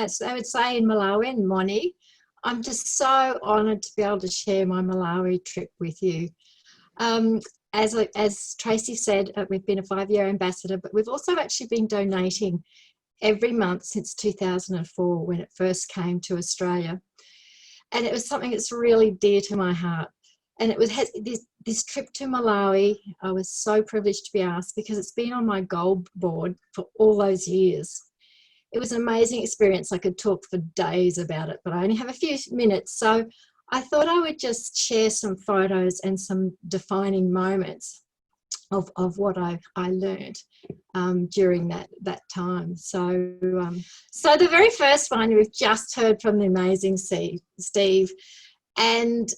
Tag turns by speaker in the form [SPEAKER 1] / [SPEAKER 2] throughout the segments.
[SPEAKER 1] as they would say in Malawi, Moni. I'm just so honoured to be able to share my Malawi trip with you. As Tracy said, we've been a 5-year ambassador, but we've also actually been donating every month since 2004 when it first came to Australia. And it was something that's really dear to my heart. And it was this trip to Malawi. I was so privileged to be asked because it's been on my goal board for all those years. It was an amazing experience. I could talk for days about it, but I only have a few minutes. So I thought I would just share some photos and some defining moments of what I learned during that time. So the very first one, we've just heard from the amazing Steve. And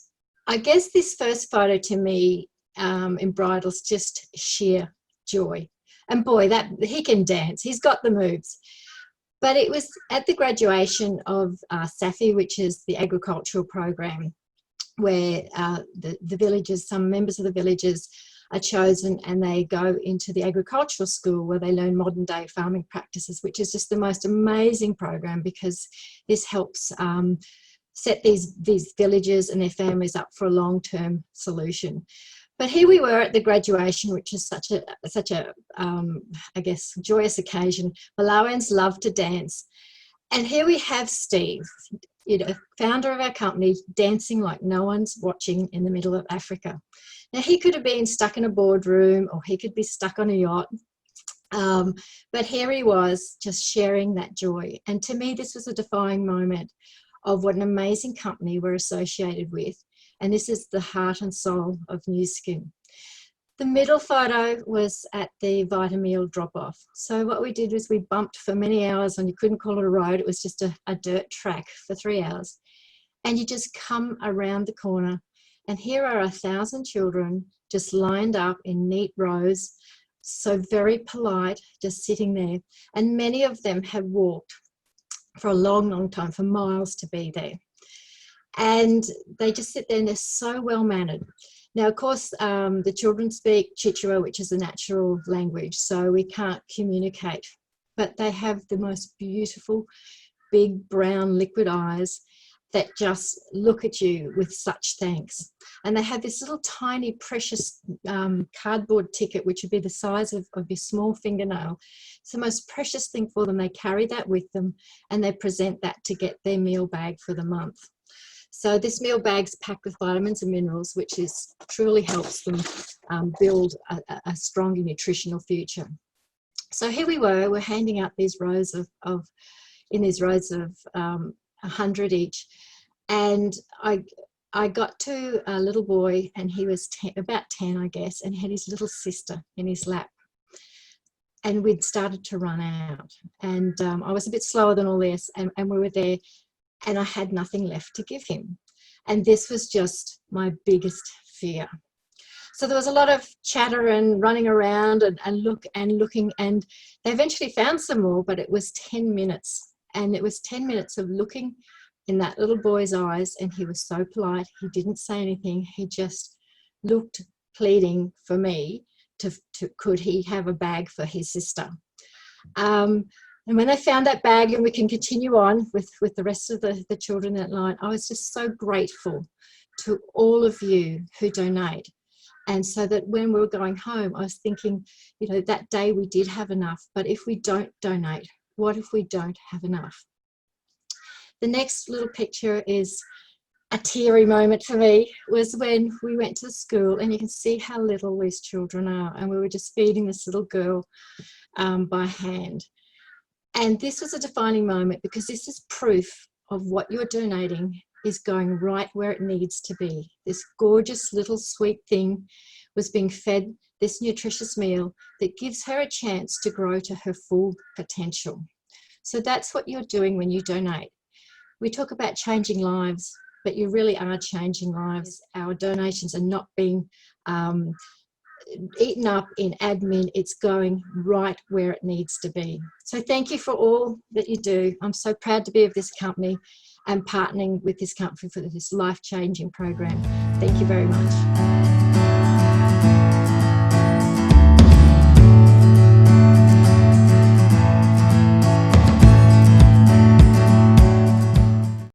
[SPEAKER 1] I guess this first photo to me embridles just sheer joy. And boy, that he can dance. He's got the moves. But it was at the graduation of SAFI, which is the agricultural program, where the villages, some members of the villages are chosen and they go into the agricultural school where they learn modern day farming practices, which is just the most amazing program because this helps set these villages and their families up for a long-term solution. But here we were at the graduation, which is such a I guess, joyous occasion. Malawians love to dance. And here we have Steve, founder of our company, dancing like no one's watching in the middle of Africa. Now, he could have been stuck in a boardroom or he could be stuck on a yacht. But here he was just sharing that joy. And to me, this was a defining moment of what an amazing company we're associated with. And this is the heart and soul of New Skin. The middle photo was at the Vitamil drop-off. So what we did was we bumped for many hours, and you couldn't call it a road, it was just a dirt track for 3 hours. And you just come around the corner, and here are 1,000 children just lined up in neat rows, so very polite, just sitting there. And many of them have walked for a long, long time, for miles to be there. And they just sit there and they're so well mannered. Now, of course, the children speak Chichewa, which is a natural language, so we can't communicate, but they have the most beautiful, big brown liquid eyes that just look at you with such thanks. And they have this little tiny precious cardboard ticket, which would be the size of your small fingernail. It's the most precious thing for them. They carry that with them and they present that to get their meal bag for the month. So this meal bag's packed with vitamins and minerals, which truly helps them build a stronger nutritional future. So here we're handing out these rows of 100 each. And I got to a little boy, and he was about 10, I guess, and he had his little sister in his lap. And we'd started to run out. And I was a bit slower than all this, and we were there. And I had nothing left to give him. And this was just my biggest fear. So there was a lot of chatter and running around and looking, and they eventually found some more, but it was 10 minutes. And it was 10 minutes of looking in that little boy's eyes, and he was so polite. He didn't say anything. He just looked, pleading for me could he have a bag for his sister. And when they found that bag, and we can continue on with the rest of the children in that line, I was just so grateful to all of you who donate. And so that when we were going home, I was thinking, that day we did have enough, but if we don't donate, what if we don't have enough? The next little picture is a teary moment for me, was when we went to school, and you can see how little these children are, and we were just feeding this little girl by hand. And this was a defining moment because this is proof of what you're donating is going right where it needs to be. This gorgeous little sweet thing was being fed this nutritious meal that gives her a chance to grow to her full potential. So that's what you're doing when you donate. We talk about changing lives, but you really are changing lives. Our donations are not being eaten up in admin. It's going right where it needs to be. So thank you for all that you do. I'm so proud to be of this company and partnering with this company for this life-changing program. Thank you very much.